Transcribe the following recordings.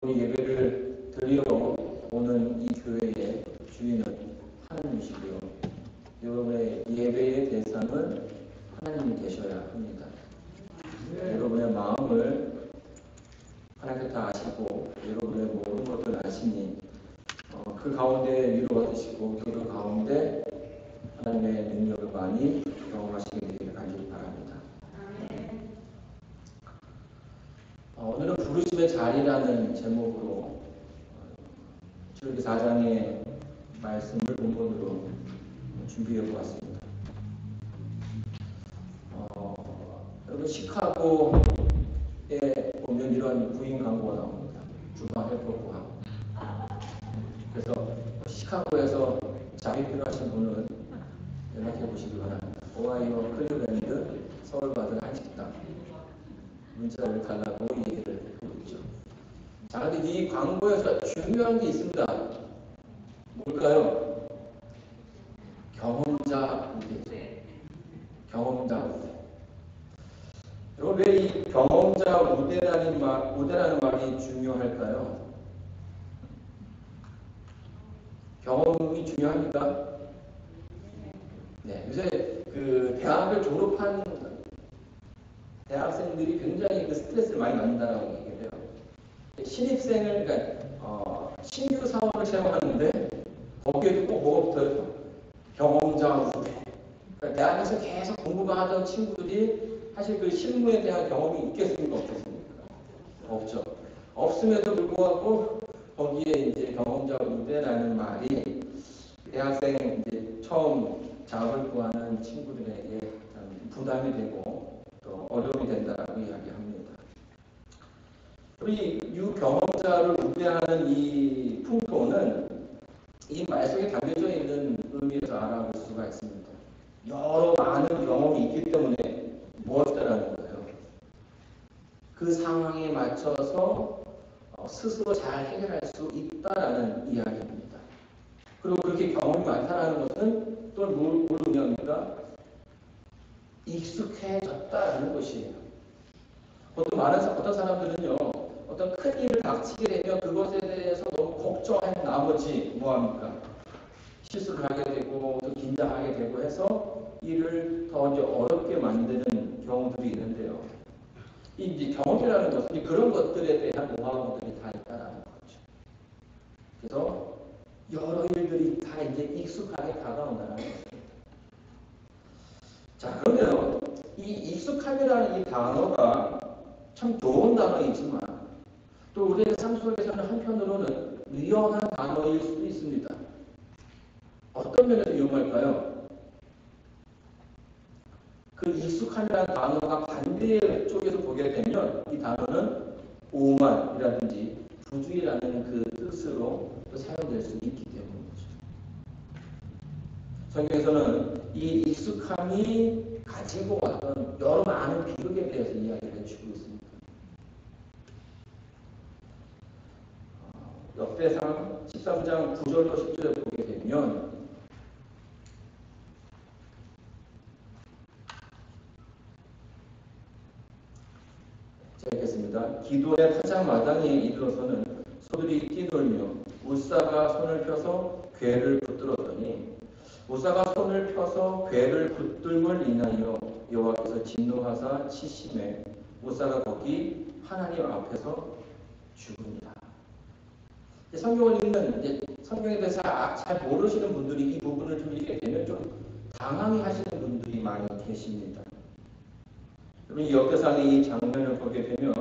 예배를 드리러 오는 이 교회의 주인은 하나님이시고요. 여러분의 예배의 대상은 하나님이 되셔야 합니다. 여러분의 마음을 하나님께 다 아시고 여러분의 모든 것을 아시니 그 가운데 위로가 되시고 그 가운데 하나님의 능력을 많이 경험하시게 되기를 간절히 바랍니다. 오늘은 부르심의 자리라는 제목으로 출애굽기 4장의 말씀을 본문으로 준비해 보았습니다. 여러분 시카고에 보면 이런 구인 광고가 나옵니다. 주방 헬퍼구함. 그래서 시카고에서 자리 필요하신 분은 연락해 보시기 바랍니다. 오하이오 클리브랜드 서울바들 한식당 문자를 달라고 얘기를 하고 있죠. 자, 근데 이 광고에서 중요한 게 있습니다. 뭘까요? 경험자 우대. 경험자 우대. 여러분 왜 이 경험자 우대라는 말이 중요할까요? 경험이 중요합니까? 네, 요새 그 대학을 졸업한 대학생들이 굉장히 그 스트레스를 많이 받는다라고 얘기를 해요. 신입생을 그러니까 신규 사원을 시험하는데 거기에도 꼭 뭐가 붙어요? 경험자 우대. 그러니까 대학에서 계속 공부만 하던 친구들이 사실 그 실무에 대한 경험이 있겠습니까? 없겠습니까? 없죠. 없음에도 불구하고 거기에 이제 경험자 우대라는 말이 대학생 이제 처음 작업을 구하는 친구들에게 부담이 되고 또 어려움이 된다고 이야기합니다. 우리 유경험자를 우대하는 이 풍토는 이 말 속에 담겨져 있는 의미에서 알아볼 수가 있습니다. 여러 많은 경험이 있기 때문에 무엇이라는 거예요? 그 상황에 맞춰서 스스로 잘 해결할 수 있다라는 이야기입니다. 그리고 그렇게 경험이 많다는 것은 또 뭘 의미합니까? 익숙해졌다라는 것이에요. 보통 어떤 사람들은요, 어떤 큰 일을 닥치게 되면 그것에 대해서 너무 걱정한 나머지 뭐합니까? 실수를 하게 되고 또 긴장하게 되고 해서 일을 더 이제 어렵게 만드는 경우들이 있는데요. 이 경험이라는 것은 그런 것들에 대한 노하우들이 다 있다라는 거죠. 그래서 여러 일들이 다 이제 익숙하게 다가온다는 것입니다. 자, 그러면 이 익숙함이라는 이 단어가 참 좋은 단어이지만 또 우리의 삶 속에서는 한편으로는 위험한 단어일 수도 있습니다. 어떤 면에서 위험할까요? 그 익숙함이라는 단어가 반대 쪽에서 보게 되면 이 단어는 오만이라든지 부주의라는 그 뜻으로 또 사용될 수 있기 때문이죠. 성경에서는 이 익숙함이 가지고 어떤 여러 많은 비극에 대해서 이야기를 해주고 있습니다. 역대상 13장 9절로 10절에 보게 되면 제가 읽겠습니다. 기도의 타작마당에 이르러서는 소들이 뛰놀며 우사가 손을 펴서 궤를 붙들었더니 우사가 손을 펴서 궤를 붙들물 인하여 여호와께서 진노하사 치심에 우사가 거기 하나님 앞에서 죽으니라. 성경을 읽는 이제 성경에 대해서 잘 모르시는 분들이 이 부분을 좀 읽게 되면 좀 당황해 하시는 분들이 많이 계십니다. 이 역대상의 이 장면을 보게 되면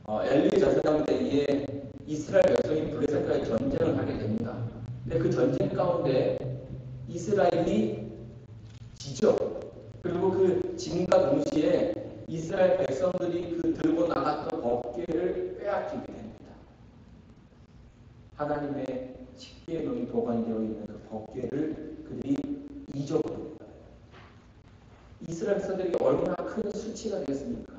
엘리 제사장 때에 이스라엘 백성이 블레셋과의 전쟁을 하게 됩니다. 근데 그 전쟁 가운데 이스라엘이 지죠. 그리고 그 진과 동시에 이스라엘 백성들이 그 들고 나갔던 법궤를 빼앗기게 됩니다. 하나님의 십계명이 보관되어 있는 그 법궤를 그들이 잊어버립니다. 이스라엘 백성들이 얼마나 큰 수치가 되겠습니까?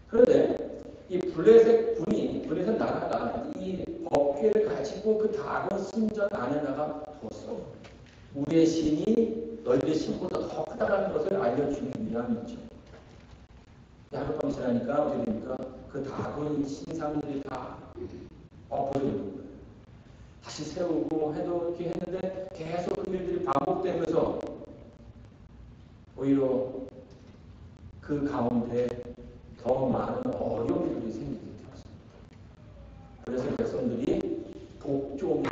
그런데 이 블레셋 나라가 이 법궤를 가지고 그 다른 순전 안에다가 뒀어. 우리의 신이 너희의 신보다 더 크다는 것을 알려주기 위함이죠. 하룻밤 지나니까 어떻게 됩니까? 그 다군 신상들이 다 엎어지는 거예요. 다시 세우고 해도 이렇게 했는데 계속 그 일들이 반복되면서 오히려 그 가운데 더 많은 어려움들이 생기게 되었습니다. 그래서 백성들이 복종이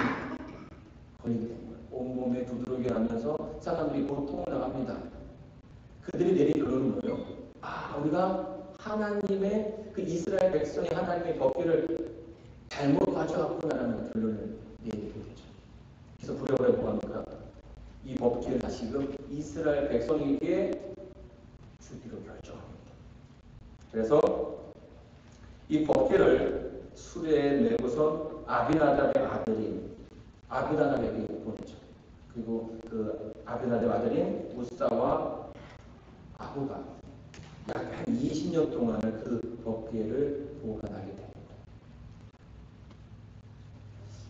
걸리게 된 거예요. 온몸에 두드러기 나면서 사람들이 고통을 당합니다. 그들이 내린 결론은 뭐예요? 우리가 하나님의 그 이스라엘 백성이 하나님의 법궤를 잘못 가져왔구나라는 결론을 내리게 되죠. 그래서 부랴부랴 뭐합니까? 이 법궤를 다시금 이스라엘 백성에게 주기로 결정합니다. 그래서 이 법궤를 수레에 메고서 아비나답의 아들인 아비나답에게 보내죠. 그리고 그 아비나답의 아들인 우사와 아후가 약 한 20년 동안을 그 법궤를 보관하게 됩니다.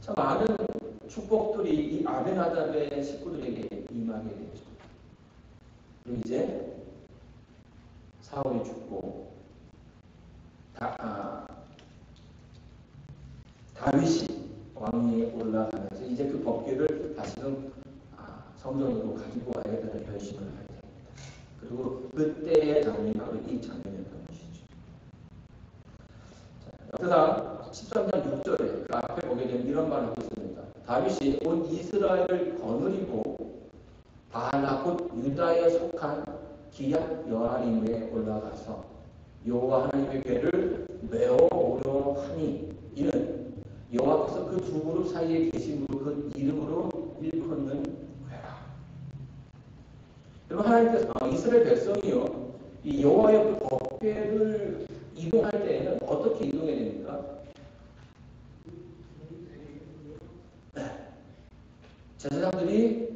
참 많은 축복들이 이 아비나답의 식구들에게 임하게 되죠. 그리고 이제 사울이 죽고 다윗이 왕위에 올라가면서 이제 그 법궤를 다시금 성전으로 가지고 와야겠다는 결심을 하게 됩니다. 그리고 그때의 장면이 바로 이 장면이었던 것이죠. 역사상 13장 6절에 그 앞에 보게 되면 이런 말을 하고 있습니다. 다윗이 온 이스라엘을 거느리고 바알라 곧 유다에 속한 기얏 여아림에 올라가서 여호와 하나님의 궤를 메어오려 하니 이는 여호와께서 그 두 그룹 사이에 계심으로 그 이름으로 일컫는 궤라. 여러분, 하나님께서 이스라엘 백성이요 이 여호와의 그 법궤를 이동할 때에는 어떻게 이동해야 됩니까? 제사장들이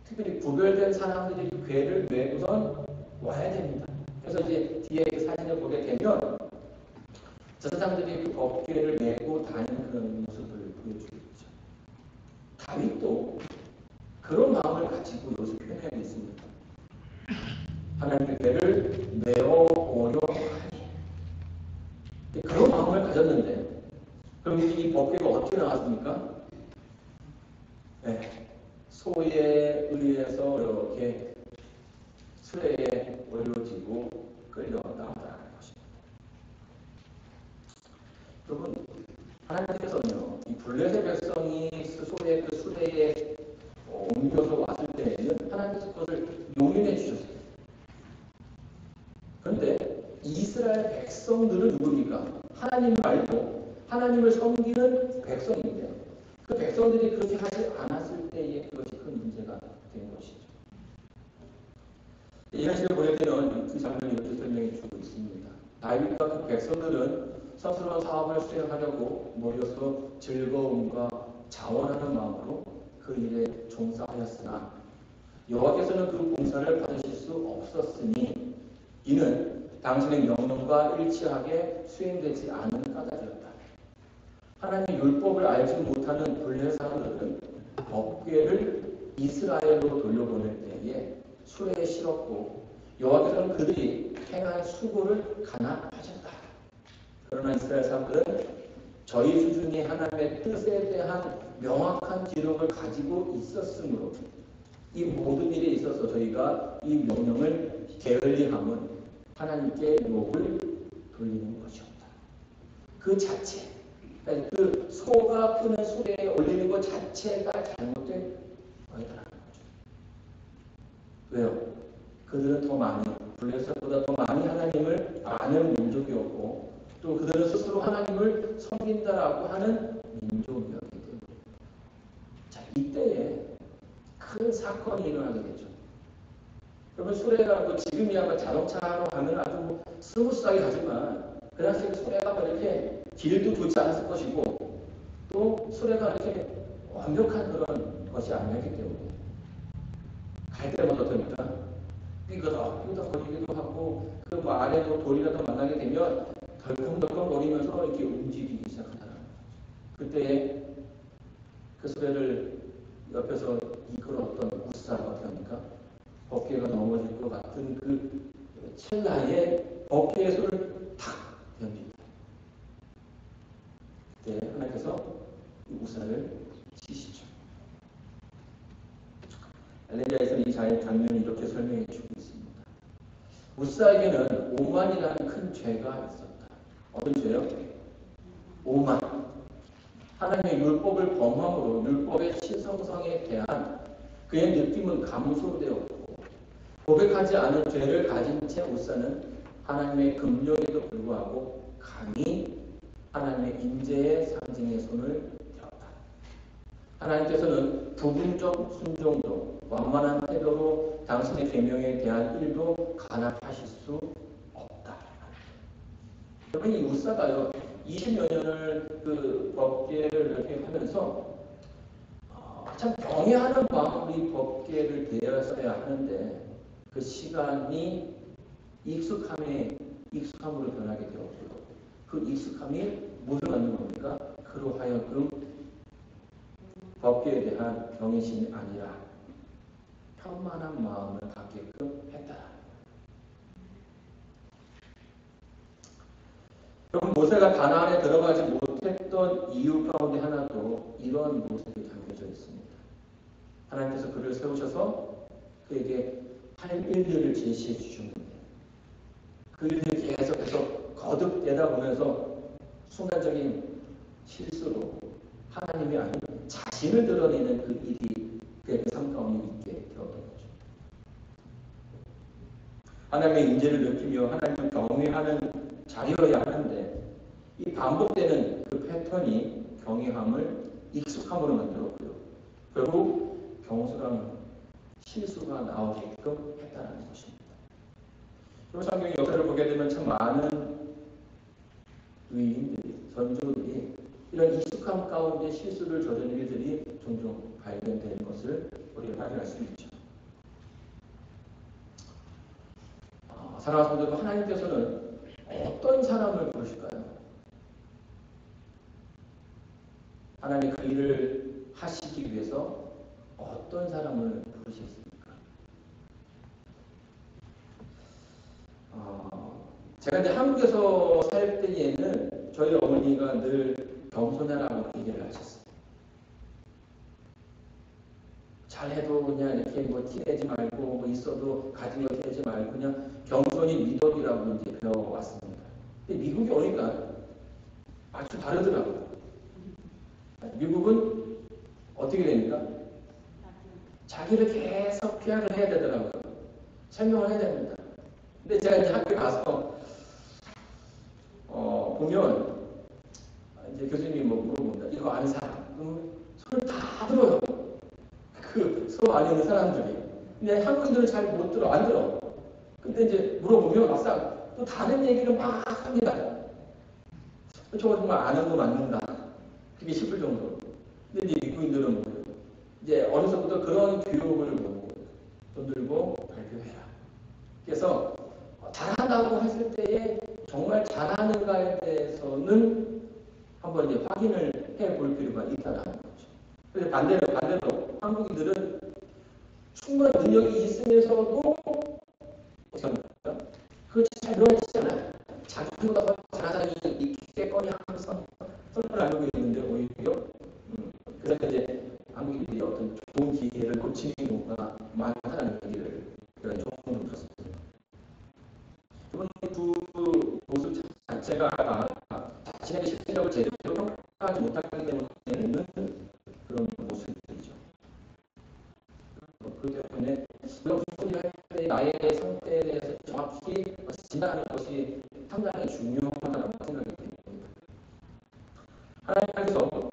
특별히 구별된 사람들이 그 궤를 메고선 와야 됩니다. 그래서 이제 뒤에 그 사진을 보게 되면 제사장들이 그 법궤를 메고 다니는 그런 모습을 보여주고 있죠. 다윗도 그런 마음을 가지고 여기서 표현하고 있습니다. 하나님의 궤를 메어 오려 하니 그런 마음을 가졌는데 그럼 이 법궤가 어떻게 나왔습니까? 소에 의해서 이렇게 수레에 올려지고 끌려 나온다는 것입니다. 여러분, 하나님께서는요, 이 블레셋 백성이 스스로의 그 수레에 옮겨서 왔을 때에는 하나님께서 그것을 용인해 주셨어요. 그런데 이스라엘 백성들은 누굽니까? 하나님을 알고 하나님을 섬기는 백성인데 그 백성들이 그렇게 하지 않았을 때에 그것이 큰 문제가 된 것이죠. 이런 식으로 보낼 때는 그 장면을 이렇게 설명해 주고 있습니다. 다윗과 그 백성들은 스스로 사업을 수행하려고 모여서 즐거움과 자원하는 마음으로 그 일에 종사하였으나 여호와께서는 그 봉사를 받으실 수 없었으니 이는 당신의 명령과 일치하게 수행되지 않은 까닭이었다. 하나님의 율법을 알지 못하는 블레셋 사람들은 법궤를 이스라엘로 돌려보낼 때에 수레에 실었고 여호와께서는 그들이 행한 수고를 간합하셨다. 그러나 이스라엘 사람들은 저희 수준이 하나님의 뜻에 대한 명확한 기록을 가지고 있었으므로 이 모든 일에 있어서 저희가 이 명령을 게을리함은 하나님께 욕을 돌리는 것이었다. 그 자체, 그 소가 푸는 수레에 올리는 것 자체가 잘못된 거였다는 거죠. 왜요? 그들은 더 많이, 블레셋보다 더 많이 하나님을 아는 민족이었고 또 그들은 스스로 하나님을 섬긴다라고 하는 민족이었기 때문에 자, 이때에 큰 사건이 일어나게 되죠. 여러분, 수레가 뭐 지금이야 자동차로 가면 아주 뭐 스무스하게 가지만 그 당시에 수레가 뭐 이렇게 길도 좋지 않았을 것이고 또 수레가 이렇게 완벽한 그런 것이 아니었기 때문에 갈 때마다 어떻습니까? 삐그덕 거리기도 하고 그 뭐 아래로 돌이라도 만나게 되면 덜컹덜컹 거리면서 이렇게 움직이기 시작한다는 거죠. 그때 그 수레를 옆에서 이끌었던 우사가 어떻게 합니까? 법궤가 넘어질 것 같은 그 찰나에 어깨에 손을 탁 댑니다. 그때 하나님께서 이 우사를 치시죠. 엘레리야에서는 이 장면을 이렇게 설명해 주고 있습니다. 우사에게는 오만이라는 큰 죄가 있었다. 어떤 죄요? 오만. 하나님의 율법을 범함으로 율법의 신성성에 대한 그의 느낌은 감소되었고, 고백하지 않은 죄를 가진 채 우사는 하나님의 금령에도 불구하고 감히 하나님의 인재의 상징의 손을 댔다. 하나님께서는 부분적 순종도 완만한 태도로 당신의 계명에 대한 일도 간합하실 수 없다. 여러분, 이 우사가요 20여 년을 그 법궤를 이렇게 하면서 참 경외하는 마음으로 이 법궤를 대하여야 하는데 그 시간이 익숙함으로 변하게 되었고요. 그 익숙함이 무엇을 갖는 겁니까? 그로 하여금 법궤에 대한 경외심이 아니라 편만한 마음을 갖게끔 했다. 그럼 모세가 가나안에 들어가지 못했던 이유 가운데 하나도 이런 모습이 담겨져 있습니다. 하나님께서 그를 세우셔서 그에게 할 일들을 제시해 주셨는데 그 일들이 계속해서 거듭되다 보면서 순간적인 실수로 하나님이 아닌 자신을 드러내는 그 일이 그의 삶 가운데 있게 되었던 거죠. 하나님의 인재를 느끼며 하나님을 경외하는 자리여야 하는데 이 반복되는 그 패턴이 경외함을 익숙함으로 만들었고요. 결국 경솔한 실수가 나오게끔 했다는 것입니다. 성경 역사를 보게 되면 참 많은 위인들이, 선조들이 이런 익숙함 가운데 실수를 저지른 일들이 종종 발견되는 것을 우리가 확인할 수 있죠. 사랑하는 성도들, 하나님께서는 어떤 사람을 부르실까요? 하나님 그 일을 하시기 위해서 어떤 사람을 부르셨습니까? 제가 이제 한국에서 살 때에는 저희 어머니가 늘 겸손하라고 얘기를 하셨어요. 잘해도 그냥 이렇게 뭐 티내지 말고 뭐 있어도 가진 거 티내지 말고 그냥 겸손이 미덕이라고 이제 배워왔습니다. 근데 미국에 오니까 아주 다르더라고요. 미국은 어떻게 됩니까? 자기를 계속 피아를 해야 되더라고요. 설명을 해야 됩니다. 근데 제가 이제 학교 가서 보면 이제 교수님이 뭐 물어봅니다. 이거 아는 사람? 손을 다 들어요. 그 수업 안에 있는 사람들이. 근데 한국인들은 잘 못 들어, 안 들어. 근데 이제 물어보면 막상 또 다른 얘기를 막 합니다. 저거 정말 아는 거 맞는다. 그게 싶을 정도로. 근데 이제 미국인들은 뭐예요? 이제 어려서부터 그런 교육을 보고 돈 들고 발표해라. 그래서 잘한다고 했을 때에 정말 잘하는가에 대해서는 한번 이제 확인을 해볼 필요가 있다는 거죠. 그런데 반대로 한국인들은 충분한 능력이 있으면서도 그렇지 잘 배워지잖아요. 자기보다 더 잘하는 사람이 있겠거니 하면서 손을 알고 있는데 오히려 그래서 이제 한국인들이 어떤 좋은 기회를 놓치는 경우가 많다는 얘기를 제가 조금 들었습니다. 두 모습 자체가 자신의 실력을 제대로 평가하지 못하기 때문에 있는 그런 모습이죠. 그렇기 때문에 그런 소리를 할 때 나의 상태에 대해서 정확히 진단하는 것이 상당히 중요하다고 생각이 됩니다. 하나님께서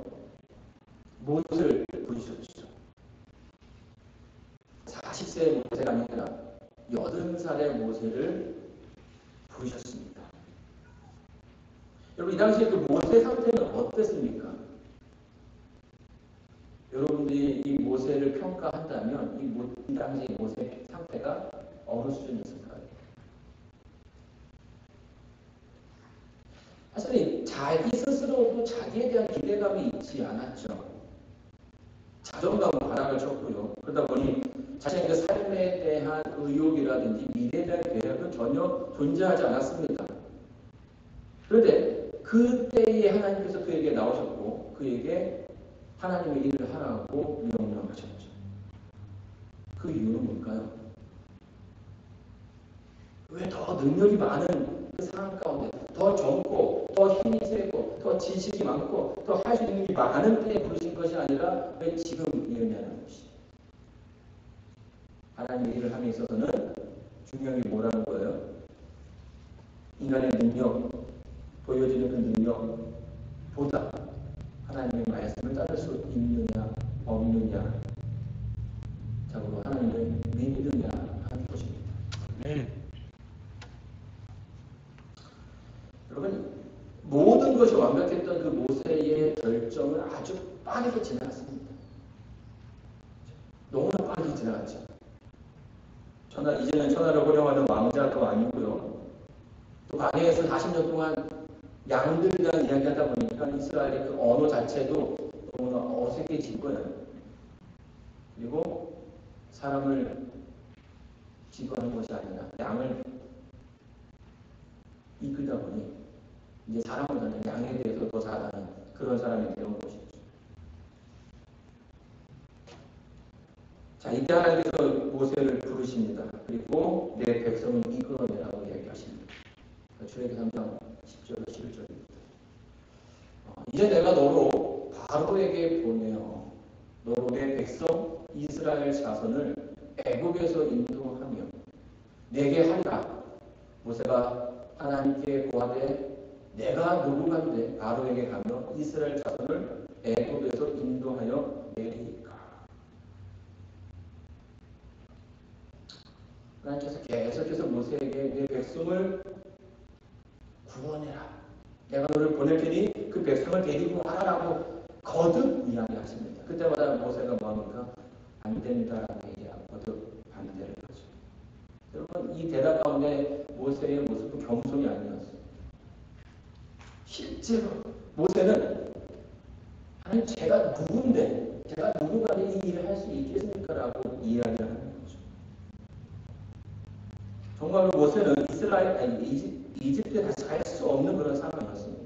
모세를 부르셨죠. 40세의 모세가 아니라 80살의 모세를 부르셨습니다. 여러분, 이 당시에 그 모세 상태는 어땠습니까? 여러분들이 이 모세를 평가한다면 이 당시 모세 상태가 어느 수준이었을까요? 사실 자기 스스로도 자기에 대한 기대감이 있지 않았죠. 자존감은 바닥을 쳤고요. 그러다 보니 자신의 그 삶에 대한 의욕이라든지 미래에 대한 계획은 전혀 존재하지 않았습니다. 그런데 그때에 하나님께서 그에게 나오셨고 그에게 하나님의 일을 하라고 명령하셨죠. 그 이유는 뭘까요? 왜 더 능력이 많은 그 상황 가운데 더 젊고 더 힘이 세고 더 지식이 많고 더 할 수 있는 게 많은 때에 부르신 것이 아니라 왜 지금 이느냐는 것이. 하나님의 일을 함에 있어서는 중요한 게 뭐라는 거예요? 인간의 능력, 보여지는 그 능력보다 하나님의 말씀을 따를 수 있느냐 없느냐 자고로 하나님을 믿느냐 하는 것입니다. 여러분, 모든 것이 완벽했던 그 모세의 결정을 아주 빠르게 지나갔습니다. 너무나 빠르게 지나갔죠. 이제는 천하를 호령하는 왕자도 아니고요. 또 광야에서 40년 동안 양들이랑 이야기하다 보니까 이스라엘의 그 언어 자체도 너무나 어색해진 거예요. 그리고 사람을 지도하는 것이 아니라 양을 이끌다 보니 이제 사람보다는 양에 대해서 더 잘 아는 그런 사람이 되는 것이죠. 자, 이때 하나님께서 모세를 부르십니다. 그리고 내 백성은 이끌어내라고 이야기하십니다. 출애굽기 3장 10절 11절입니다. 이제 내가 너로 바로에게 보내어 너로 내 백성 이스라엘 자손을 애굽에서 인도하며 내게 하리라. 모세가 하나님께 고하되 내가 누구간데 바로에게 가며 이스라엘 자손을 애굽에서 인도하여 내리까. 하나님께서 계속해서 모세에게 내 백성을 구원해라. 내가 너를 보낼 테니 그 백성을 데리고 와라라고 거듭 이야기하십니다. 그때마다 모세가 뭐합니까? 안 됩니다라고 얘기하고 거듭 반대를 하죠. 여러분, 이 대답 가운데 모세의 모습은 겸손이 아니었어요. 실제로 모세는 하나님 제가 누군데 제가 누구가 이 일을 할 수 있겠습니까? 라고 이야기하는 거죠. 정말로 모세는 이집트에 다시 갈 수 없는 그런 상황이었습니다.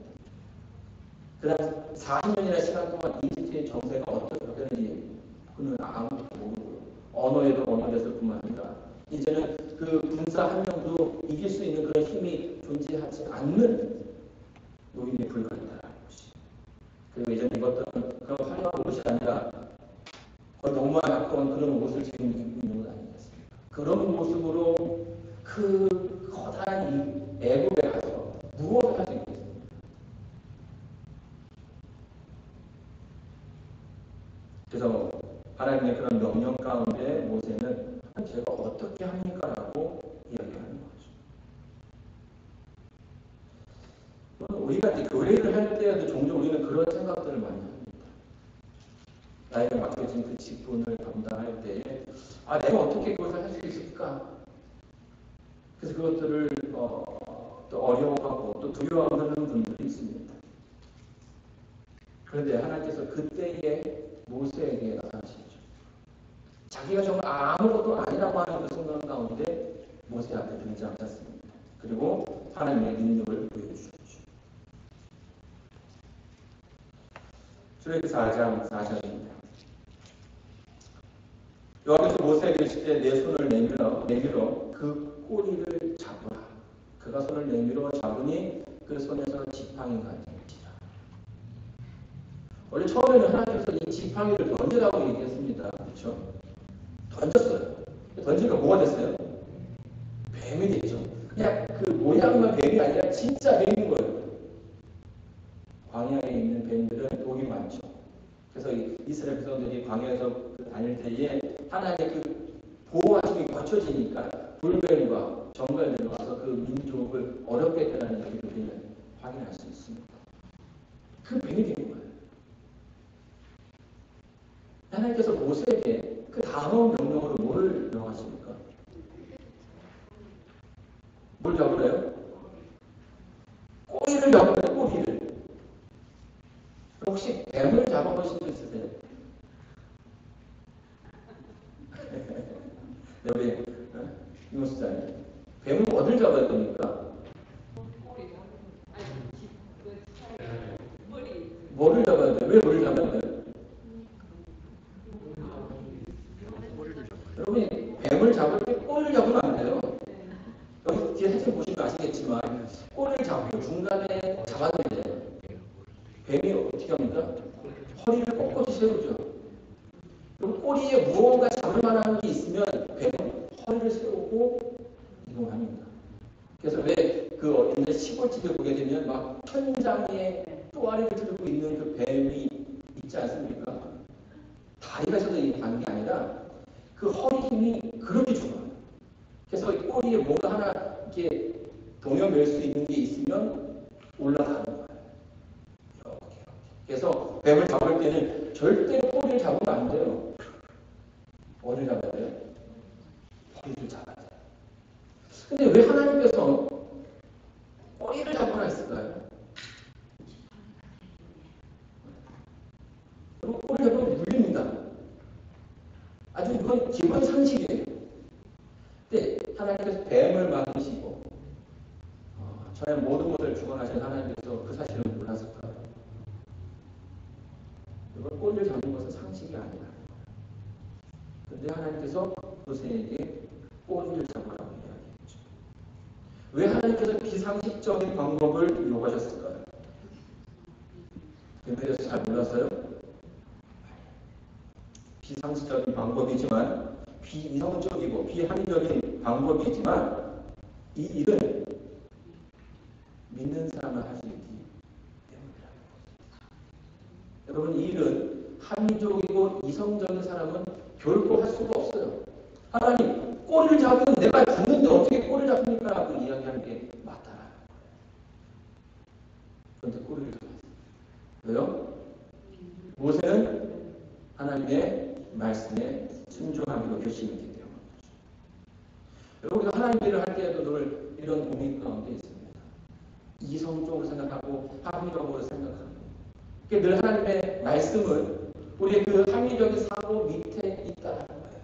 그다음 40년이나 시간 동안 이집트의 정세가 어떻게 바뀌었는지 그는 아무것도 모르고요. 언어에도 언어됐을 뿐만 아니라 이제는 그 군사 한 명도 이길 수 있는 그런 힘이 존재하지 않는 노인에 불과하다는 것이. 그리고 이제는 이것들은 그런 화려한 옷이 아니라 너무나 가까운 그런 옷을 지금 입고 있는 것 아니겠습니까? 그런 모습으로 그 커다란 애굽에 가서 무엇을 할 수 있겠습니까? 그래서 하나님의 그런 명령 가운데 모세는 제가 어떻게 합니까? 라고 이야기하는 거죠. 우리가 이제 교회를 할 때에도 종종 우리는 그런 생각들을 많이 합니다. 나에게 맡겨진 그 직분을 감당할 때에 내가 어떻게 그것을 할 수 있을까? 그래서 그것들을 또 어려워하고 또 두려워하는 분들이 있습니다. 그런데 하나님께서 그때에 모세에게 나타나시죠. 자기가 정말 아무것도 아니라고 하는 그 순간 가운데 모세 앞에 등장하셨습니다. 그리고 하나님의 능력을 보여주셨죠. 출애굽기 4장 4절입니다. 여호와께서 모세에게 이르시되 내 손을 내밀어 그 꼬리를 잡으라. 그가 손을 내밀어 잡으니 그 손에서 지팡이가 되니라. 원래 처음에는 하나님께서 이 지팡이를 던지라고 얘기했습니다. 그렇죠? 던졌어요. 던지니까 뭐가 됐어요? 뱀이 되죠. 그냥 그 모양만 뱀이 아니라 진짜 뱀인 거예요. 광야에 있는 뱀들은 독이 많죠. 그래서 이스라엘 백성들이 광야에서 다닐 때에 하나님의 그 보호하심이 거쳐지니까 불뱀과 정갈들이 와서 그 민족을 어렵게 했다는 얘기를 우리는 확인할 수 있습니다. 그 뱀이 된 거예요. 하나님께서 모세에게 그 다음 명령으로 뭘 명하십니까? 뭘 잡으래요? 꼬리를 잡으래요. 꼬리를. 혹시 뱀을 잡아보신 적 있으세요? 우리 이모스자님. 뱀은 어딜 잡아야 됩니까? 뭐를 잡아야 돼요? 왜 뭐를 잡아야 돼요? 여러분이 뱀을 잡을 때 꼬리를 잡으면 안 돼요. 여기 뒤에 사진 보시면 아시겠지만 꼬리를 잡고 중간에 잡아줘야 돼요. 뱀이 어떻게 합니까? 허리를 꼿꼿이 세우죠. 그리고 꼬리에 무언가 잡을 만한 게 있으면 뱀은 허리를 세우고 이동합니다. 그래서 왜 그 옛날 시골집에 보게 되면 막 천장에 또아리를 들고 있는 그 뱀이 있지 않습니까? 다리가 있어서 가는 게 아니라 그 허리 힘이 그렇게 좋아요. 그래서 꼬리에 뭔가 하나 이렇게 동여맬 수 있는 게 있으면 올라가는 거예요. 이렇게. 그래서 뱀을 잡을 때는 절대로 꼬리를 잡으면 안 돼요. 어디를 잡아야 돼요? 허리를 잡아야 돼요. 근데 왜 하나님께서 꼬리를 잡으라 했을까요? 그리고 꼬리를 잡으면 물립니다. 아주 이건 기본 상식이에요. 근데 하나님께서 뱀을 막으시고 저의 모든 것을 주관하신 하나님께서 그 사실을 몰랐을까요? 이걸 꼬리를 잡는 것은 상식이 아니라. 그런데 하나님께서 모세에게 꼬리를 잡으라고 이야기했죠. 왜 하나님께서 비상식적인 방법을 요구하셨을까요? 뱀에 대해서 잘 몰랐어요? 비상식적인 방법이지만 비이성적이고 비합리적인 방법이지만 이 일은 믿는 사람을 할 수 있기 때문이라는 거죠. 여러분, 이 일은 합리적이고 이성적인 사람은 결코 할 수가 없어요. 하나님, 꼬리를 잡으면 내가 죽는데 어떻게 꼬리를 잡습니까? 라고 이야기하는 게 맞다라는 거예요. 그런데 꼬리를 잡았어요. 왜요? 모세는 하나님의 말씀에 순종하기로 결심했기 때문에. 여러분, 하나님 일을 할 때에도 늘 이런 고민 가운데 있습니다. 이성적으로 생각하고 합리적으로 생각하고. 늘 하나님의 말씀은 우리의 그 합리적인 사고 밑에 있다는 거예요.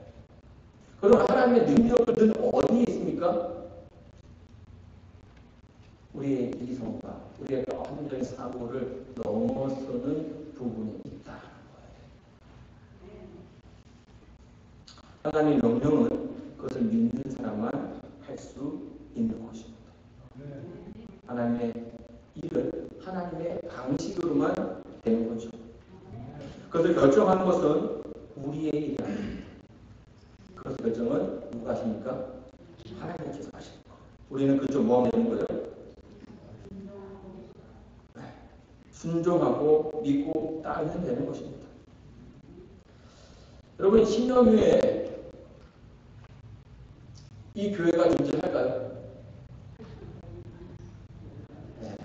그럼 하나님의 능력은 늘 어디에 있습니까? 우리의 이성과 우리의 합리적인 사고를 넘어서는 부분이 있다는 거예요. 하나님의 명령은 그것을 믿는 사람만 할 수 있는 것입니다. 하나님의 일은 하나님의 방식으로만 되는 거죠. 그것을 결정하는 것은 우리의 일이 아닙니다. 그것을 결정은 누가 하십니까? 하나님께서 하십니다. 우리는 그저 뭐 하면 되는 거예요? 순종하고 믿고 따르면 되는 것입니다. 여러분, 10년 후에 이 교회가 존재할까요? 네.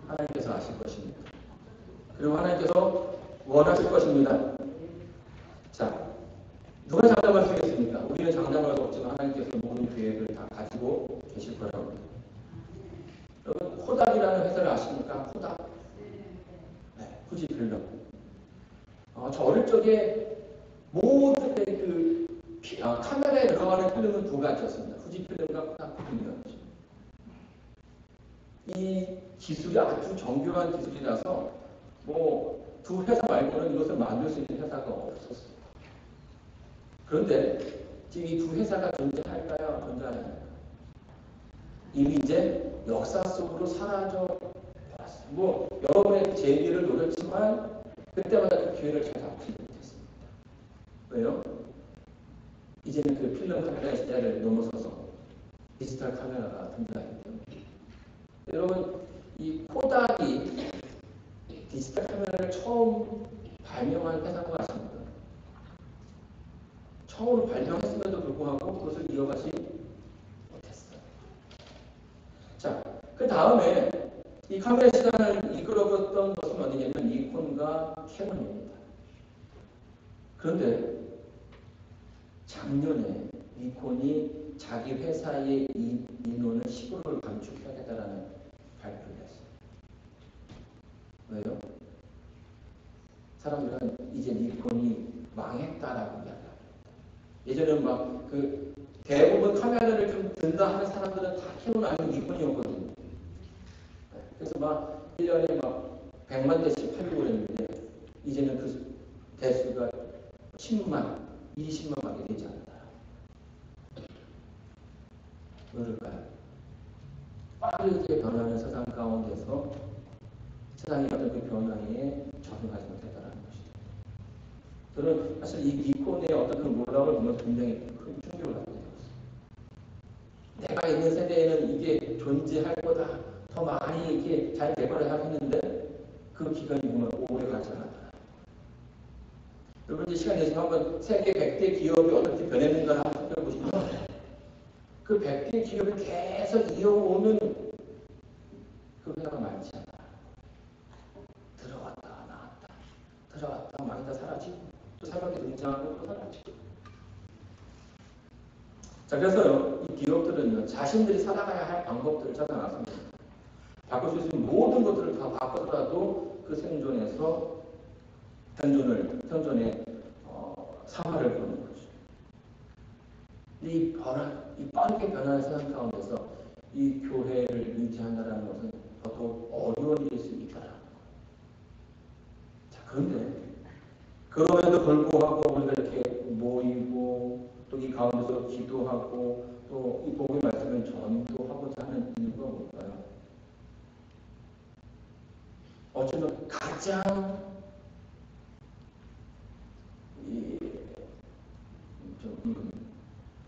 하나님께서 아실 것입니다. 그리고 하나님께서 원하실 것입니다. 자, 누가 장담할 수 있겠습니까? 우리는 장담할 수 없지만 하나님께서 모든 계획을 다 가지고 계실 거라고 합니다. 여러분, 코닥이라는 회사를 아십니까? 코닥. 네, 후지필름. 저 어릴 적에 모든 카메라에 들어가는 필름은 두 가지였습니다. 후지필름과 코닥 필름이었죠. 이 기술이 아주 정교한 기술이라서 두 회사 말고는 이것을 만들 수 있는 회사가 없었어요. 그런데 지금 이 두 회사가 존재할까요? 존재하나요? 이미 이제 역사 속으로 사라져 버렸어요. 여러분의 재기를 노렸지만 그때마다 그 기회를 잘 잡지 못했습니다. 왜요? 이제는 그 필름 카메라 시대를 넘어서서 디지털 카메라가 등장하기 때문에. 여러분, 이 코닥이 디지털 카메라를 처음 발명한 회사가 아십니까? 처음으로 발명했음에도 불구하고 그것을 이어가지 못했어요. 자, 그 다음에 이 카메라 시장을 이끌어갔던 것은 어디냐면 니콘과 캐논입니다. 그런데 작년에 니콘이 자기 회사의 인원을 10%를 감축해야겠다라는 발표를 했어요. 왜요? 사람들은 이제 니콘이 망했다라고 이야기합니다. 예전에는 대부분 카메라를 좀 든다 하는 사람들은 다 키우는 아니면 니콘이었거든요. 그래서 막 1년에 막 100만 대씩 팔리고 그랬는데 이제는 그 대수가 10만, 20만 가게 되지 않는다. 왜일까요? 빠르게 변하는 세상 가운데서 세상의 어떤 그 변화에 적응하지 못했다는 것이죠. 저는 사실 이 니콘의 어떤 그 몰락을 보면서 굉장히 큰 충격을 받게 되었어요. 내가 있는 세대에는 이게 존재할 거다. 더 많이 이게 잘 개발해야 했는데 그 기간이 보면 오래 가지 않았다. 여러분 이제 시간 내시면 한번 세계 100대 기업이 어떻게 변했는가를 한번 살펴보시면 그 100대 기업을 계속 이어오는 그 회사가 많지 않아. 들어왔다 나왔다 들어왔다 망했다 사라지고 또 새롭게 등장하고 또 사라지고. 자, 그래서요 이 기업들은요 자신들이 살아가야 할 방법들을 찾아놨습니다. 바꿀 수 있는 모든 것들을 다 바꿔서라도 그 생존의 상화를 보는 거죠. 이 빠르게 변하는 세상 가운데서 이 교회를 유지한다는 것은 더더욱 어려운 일일 수 있다라는 거예요. 자, 그런데 그럼에도 불구하고 우리가 이렇게 모이고 또 이 가운데서 기도하고 또 이 복음의 말씀을 전도하고자 하는 이유가 뭘까요? 어쩌면 가장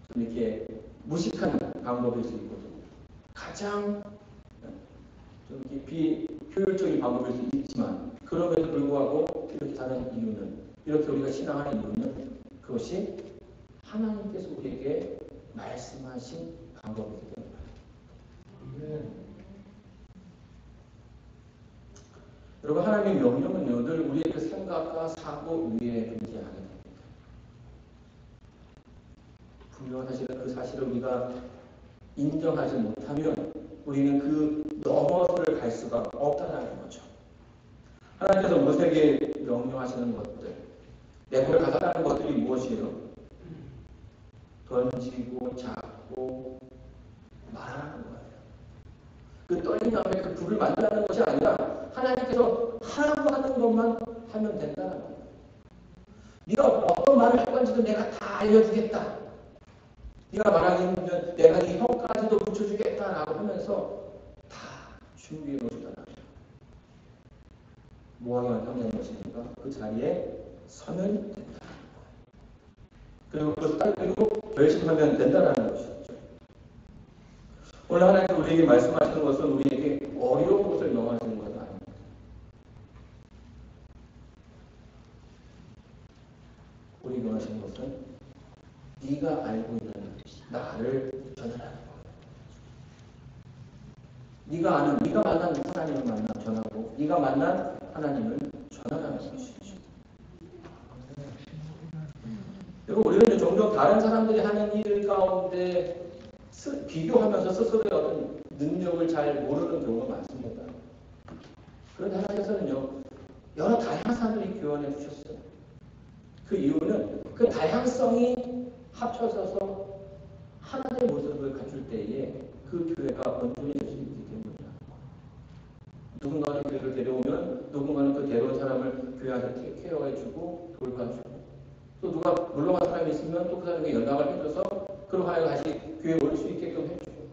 좀 이렇게 무식한 방법일 수 있고 가장 좀 이렇게 비효율적인 방법일 수 있지만 그럼에도 불구하고 이렇게 사는 이유는 이렇게 우리가 신앙하는 이유는 그것이 하나님께서 우리에게 말씀하신 방법이기 때문입니다. 여러분 하나님의 명령은요 늘 우리의 그 생각과 사고 위에 존재하게 됩니다. 분명한 사실은 그 사실을 우리가 인정하지 못하면 우리는 그 너머를 갈 수가 없다는 거죠. 하나님께서 모세에게 명령하시는 것들, 내버려 가자는 것들이 무엇이에요? 던지고 잡고 말하는 거예요. 그 떨린 마음에 그 불을 만들라는 것이 아니라 하나님께서 하라고 하는 것만 하면 된다는 거예요. 네가 어떤 말을 할 건지도 내가 다 알려주겠다. 네가 말하기는 내가 네 형까지도 붙여주겠다라고 하면서 다 준비해 놓으시더라. 뭐하게 하는 것입니까? 그 자리에 서면 된다. 그리고 그것을 따르고 결심하면 된다는 것이죠. 오늘 하나님 우리에게 말씀하시는 것은 우리에게 어려운 것을 명하시는 것은 아닙니다. 우리에게 명하시는 것은 네가 알고 있는 나를 전하라는 거예요. 네가 만난 하나님을 만나 전하고 네가 만난 하나님을 전하라는 것이죠. 그리고 우리는 종종 다른 사람들이 하는 일 가운데 비교하면서 스스로의 어떤 능력을 잘 모르는 경우가 많습니다. 그런데 하나님께서는요 여러 다양한 사람들이 교환해 주셨어요. 그 이유는 그 다양성이 합쳐져서 하나님의 모습을 갖출 때에 그 교회가 온전해질 수 있기 때문이다. 누군가는 교회를 데려오면 누군가는 그 데려온 사람을 교회한테 케어해주고 돌봐주고 또 누가 물러간 사람이 있으면 또 그 사람에게 연락을 해줘서 그로 하여 다시 교회에 올 수 있게끔 해주고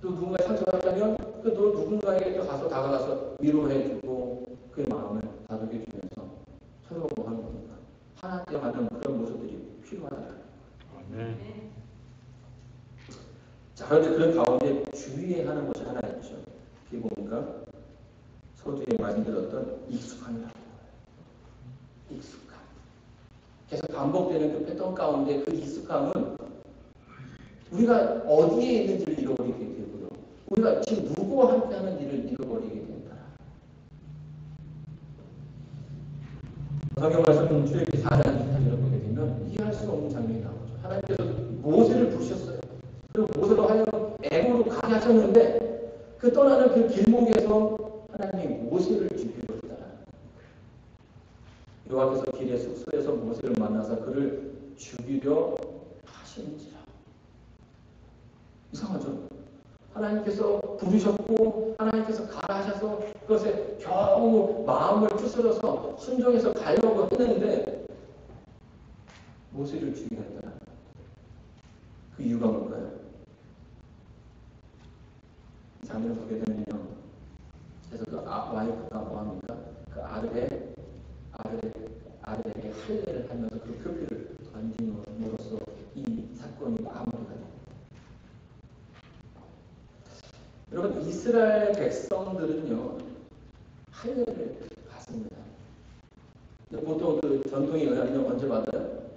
또 누군가 상처받았다면 그 누군가에게 또 다가가서 위로해주고 그의 마음을 다독여주면서 서로 뭐 하는 겁니까? 하나님께 받는 그런 모습들이 필요하다. 자, 그런데 그런 가운데 주의해야 하는 것이 하나 있죠. 그게 뭡니까? 서두에 말씀드렸던 익숙함이라고 해요. 익숙함. 계속 반복되는 그 패턴 가운데 그 익숙함은 우리가 어디에 있는지를 잃어버리게 되고요. 우리가 지금 누구와 함께 하는 일을 잃어버리게 된다. 성경 말씀 출애굽기 4장 2절을 보게 되면 이해할 수 없는 장면이 나오죠. 하나님께서 모세를 부르셨어요. 그리고 모세로 하여금 애굽으로 가게 하셨는데 그 떠나는 그 길목에서 하나님이 모세를 죽이려 했다. 여호와께서 길의 숙소에서 모세를 만나서 그를 죽이려 하신지라. 하나님께서 부르셨고 하나님께서 가라 하셔서 그것에 겨우 마음을 추스러서 순종해서 가려고 했는데 모세를 죽이게 했다. 그 이유가 뭘까요? 장면을 보게 되면요. 그래서 그 와이프가 뭐합니까? 그 아들에게 할례를 하면서 그 표피를 던짐으로써 이 사건이 마무리가 됩니다. 여러분, 이스라엘 백성들은요 할례를 받습니다. 보통 그 전통에 의하면 언제 받아요?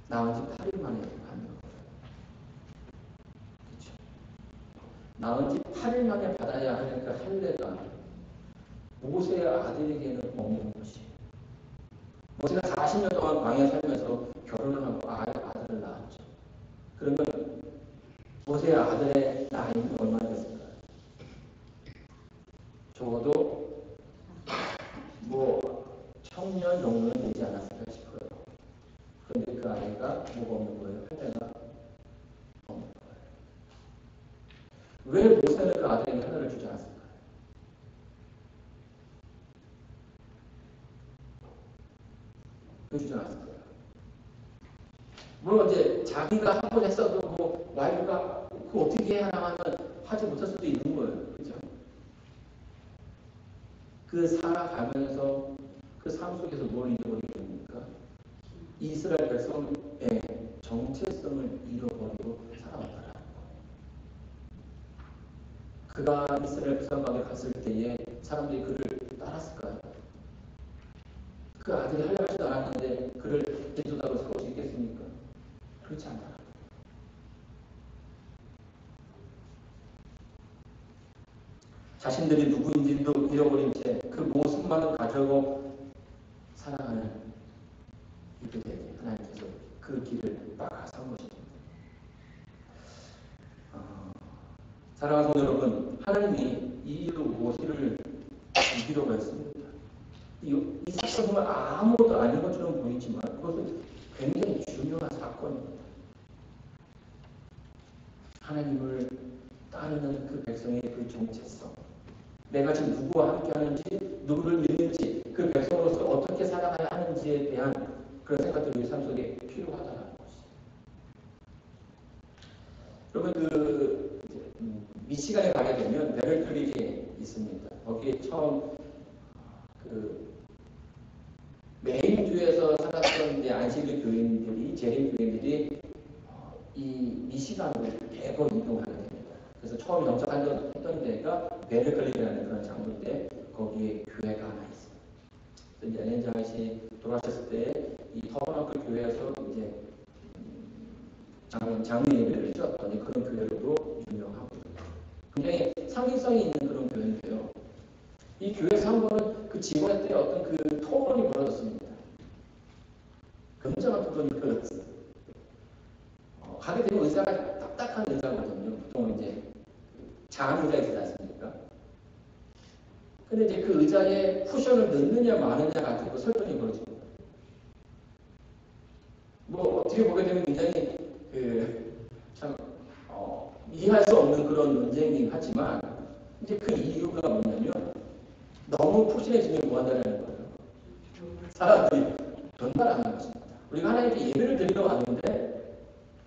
나온 지 8일 만에 받는 거예요. 그렇죠? 나온 지 8일 만에 받아야 하는 그 할례가 모세의 아들에게는 없는 것이에요. 모세가 40년 동안 광야 살면서 결혼을 하고 아들을 낳았죠. 그러면 모세의 아들의 나이는 얼마나 됐을까요? 적어도 청년 정도는 되지 않았을까 싶어요. 그런데 그 아이가 뭐가 없는 거예요? 할례가 없는 거예요. 왜 모세는 그 아들에게 할례를 주지 않았을까요? 왜 주지 않았을까요? 물론 이제 자기가 한 번 했어도 와이프가 그 어떻게 해야 하면 하지 못할 수도 있는 거예요. 그죠? 그 살아가면서 그 삶 속에서 뭘 잃어버리게 됩니까? 이스라엘 백성의 정체성을 잃어버리고 살아왔다라는 거예요. 그가 이스라엘 백성 가운데 갔을 때에 사람들이 그를 따랐을까요? 그 아들이 하려하지도 않았는데 그를 제도자로 세울 수 있겠습니까? 그렇지 않다. 자신들이 누구인지도 잃어버린 채 그 모습만을 가지고 살아가는 이들에게 하나님께서 그 길을 막아선 것입니다. 사랑하는 성도 여러분, 하나님이 이 일로 모세를 죽이려고 했습니다. 이 사건은 아무것도 아닌 것처럼 보이지만 그것은 굉장히 중요한 사건입니다. 하나님을 따르는 그 백성의 그 정체성, 내가 지금 누구와 함께 하는지, 누구를 믿는지, 그 백성으로서 어떻게 살아가야 하는지에 대한 그런 생각들이 우리 삶 속에 필요하다는 것이죠. 여러분, 미시간에 가게 되면 베를크릭이 있습니다. 거기에 처음 메인주에서 살았던 이제 안식일 교인들이, 재림 교인들이 이 미시간으로 대거 이동하게 됩니다. 그래서 처음 정착했던 데가 베를클릭이라는 그런 장소인데 거기에 교회가 하나 있습니다. 이제 엘렌 장이 돌아가셨을 때 이 터버너클 교회에서 이제 장례를 해주었더니 그런 교회로도 유명하고 굉장히 상징성이 있는 그런 교회인데요. 이 교회에서 한 번은 그 직원의 때 어떤 그 토론이 벌어졌습니다. 굉장한 토론이 벌어졌어요. 가게 되면 의자가 딱딱한 의자거든요. 보통 이제 장안 의자 있지 않습니까? 근데 이제 그 의자에 쿠션을 넣느냐 마느냐 가지고 설전이 벌어집니다. 어떻게 보게 되면 굉장히 참 이해할 수 없는 그런 논쟁이긴 하지만 이제 그 이유가 뭐냐면 너무 푹신해지면 뭐한다는 거예요. 사람들이 변발하는 것입니다. 우리가 하나님께 예배를 드리러 왔는데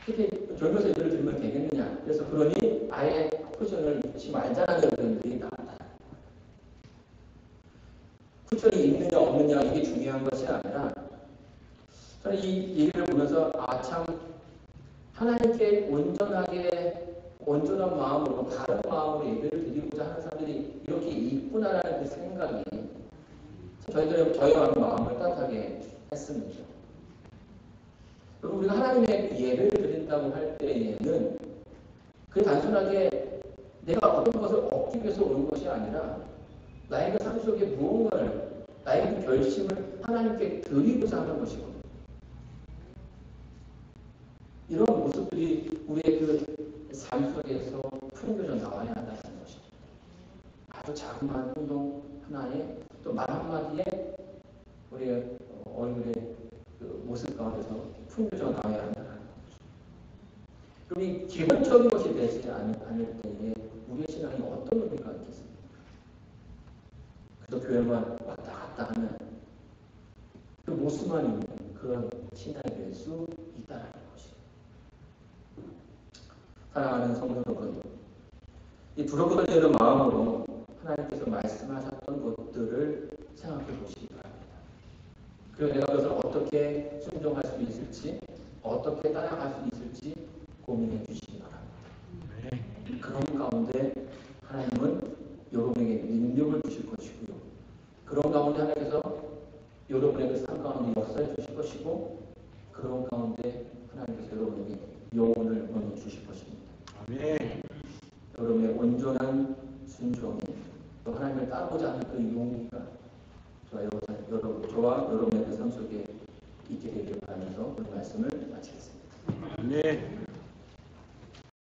이렇게 졸면서 예배를 드리면 되겠느냐. 그래서 그러니 아예 쿠션을 넣지 말자는 의견들이 나왔다. 쿠션이 있느냐 없느냐 이게 중요한 것이 아니라 저는 이 얘기를 보면서 참 하나님께 온전한 마음으로 바른 마음으로 예배를 드리고자 하는 사람들이 이렇게 있구나라는 그 생각이 저희 마음을 따뜻하게 했습니다. 그리고 우리가 하나님의 예배를 드린다고 할 때에는 그 단순하게 내가 어떤 것을 얻기 위해서 오는 것이 아니라 나의 그 삶 속에 무언가를 나의 그 결심을 하나님께 드리고자 하는 것이고 이런 모습들이 우리의 그 삶 속에서 풍겨져 나와야 한다는 것입니다. 아주 작은 행동 하나에 또 말 한마디에 우리의 얼굴의 그 모습 가운데서 풍겨져 나와야 한다는 것입니다. 그럼 이 기본적인 것이 되지 않을 때에 우리의 신앙이 어떤 의미가 있겠습니까? 그래서 교회만 왔다 갔다 하는 그 모습만 있는 그런 신앙이 될 수 있다는 것이에요. 사랑하는 성도 여러분, 이 두렵고 떨리는 마음으로 하나님께서 말씀하셨던 것들을 생각해 보시기 바랍니다. 그리고 내가 그것을 어떻게 순종할 수 있을지, 어떻게 따라갈 수 있을지 고민해 주시기 바랍니다. 그런 가운데 하나님은 여러분에게 능력을 주실 것이고요. 그런 가운데 하나님께서 여러분의 그 삶 가운데 역사해 주실 것이고, 그런 가운데 하나님께서 여러분에게 영혼을 얻어 주실 것입니다. 아멘. 여러분의 온전한 순종이 또 하나님을 따르고자 하는 그 용기가 저와 여러분의 그 삶 속에 있게 되길 바라면서 오늘 말씀을 마치겠습니다. 아멘.